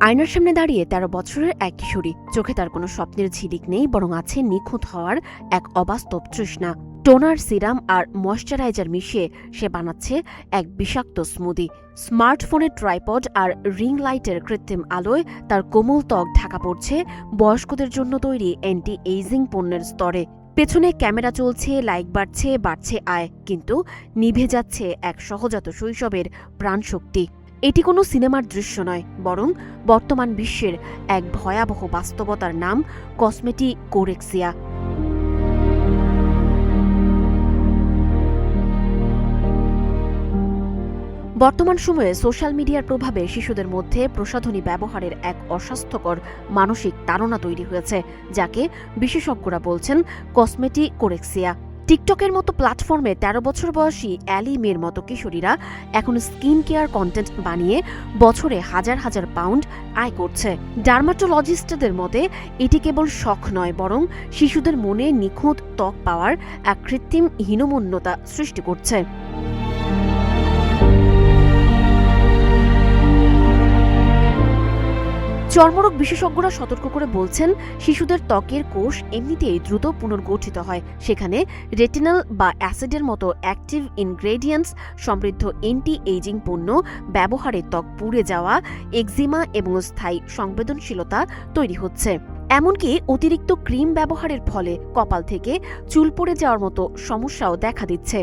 আয়নার সামনে দাঁড়িয়ে ১৩ বছরের এক কিশোরী। চোখে তার কোনো স্বপ্নের ঝিলিক নেই, বরং আছে নিখুঁত হওয়ার এক অবাস্তব তৃষ্ণা। টোনার, সিরাম আর ময়শ্চারাইজার মিশিয়ে সে বানাচ্ছে এক বিষাক্ত স্মুদি। স্মার্টফোনের ট্রাইপড আর রিং লাইটের কৃত্রিম আলোয় তার কোমল ত্বক ঢাকা পড়ছে বয়স্কদের জন্য তৈরি অ্যান্টি এইজিং পণ্যের স্তরে। পেছনে ক্যামেরা চলছে, লাইক বাড়ছে আয়, কিন্তু নিভে যাচ্ছে এক সহজাত শৈশবের প্রাণশক্তি। এটি কোনো সিনেমার দৃশ্য নয়, বরং বর্তমান বিশ্বের এক ভয়াবহ বাস্তবতার নাম কসমেটিকোরেক্সিয়া। বর্তমান সময়ে সোশ্যাল মিডিয়ার প্রভাবে শিশুদের মধ্যে প্রসাধনী ব্যবহারের এক অস্বাস্থ্যকর মানসিক তাড়না তৈরি হয়েছে, যাকে বিশেষজ্ঞরা বলছেন কসমেটিকোরেক্সিয়া। টিকটকের মতো প্ল্যাটফর্মে ১৩ বছর বয়সী অ্যালি মের মতো কিশোরীরা এখন স্কিন কেয়ার কন্টেন্ট বানিয়ে বছরে হাজার হাজার পাউন্ড আয় করছে। ডার্মাটোলজিস্টদের মতে এটি কেবল শখ নয়, বরং শিশুদের মনে নিখুঁত ত্বক পাওয়ার এক কৃত্রিম হীনমন্যতা সৃষ্টি করছে। চর্মরোগ বিশেষজ্ঞরা সতর্ক করে বলছেন, শিশুদের ত্বকের কোষ এমনিতেই দ্রুত পুনর্গঠিত হয়। সেখানে রেটিনাল বা অ্যাসিডের মতো অ্যাক্টিভ ইনগ্রেডিয়েন্টস সমৃদ্ধ অ্যান্টি এইজিং পণ্য ব্যবহারে ত্বক পুড়ে যাওয়া, একজিমা এবং স্থায়ী সংবেদনশীলতা তৈরি হচ্ছে। এমনকি অতিরিক্ত ক্রিম ব্যবহারের ফলে কপাল থেকে চুল পড়ে যাওয়ার মতো সমস্যাও দেখা দিচ্ছে।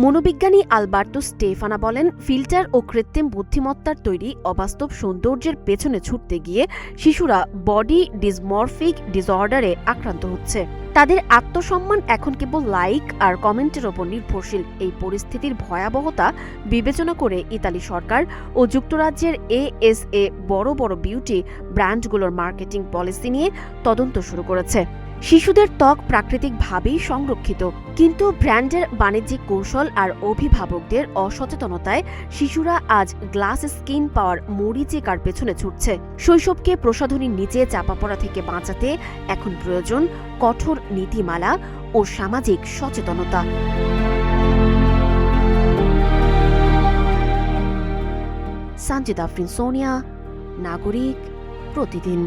মনোবিজ্ঞানী আলবার্তো স্টেফানা বলেন, ফিল্টার ও কৃত্রিম বুদ্ধিমত্তার তৈরি অবাস্তব সৌন্দর্যের পেছনে ছুটতে গিয়ে শিশুরা বডি ডিসমরফিক ডিসঅর্ডারে আক্রান্ত হচ্ছে। তাদের আত্মসম্মান এখন কেবল লাইক আর কমেন্টের ওপর নির্ভরশীল। এই পরিস্থিতির ভয়াবহতা বিবেচনা করে ইতালি সরকার ও যুক্তরাজ্যের এএসএ বড় বড় বিউটি ব্র্যান্ডগুলোর মার্কেটিং পলিসি নিয়ে তদন্ত শুরু করেছে। শিশুদের ত্বক প্রাকৃতিকভাবেই সংরক্ষিত, কিন্তু ব্র্যান্ডের বাণিজ্যিক কৌশল আর অভিভাবকদের অসচেতনতায় শিশুরা আজ গ্লাস স্কিন পাওয়ার মরীচিকার পেছনে ছুটছে। শৈশবকে প্রসাধনীর নিচে চাপা পড়া থেকে বাঁচাতে এখন প্রয়োজন কঠোর নীতিমালা ও সামাজিক সচেতনতা। সানজিদা আফরিন, সোনিয়া, নাগরিক, প্রতিদিন।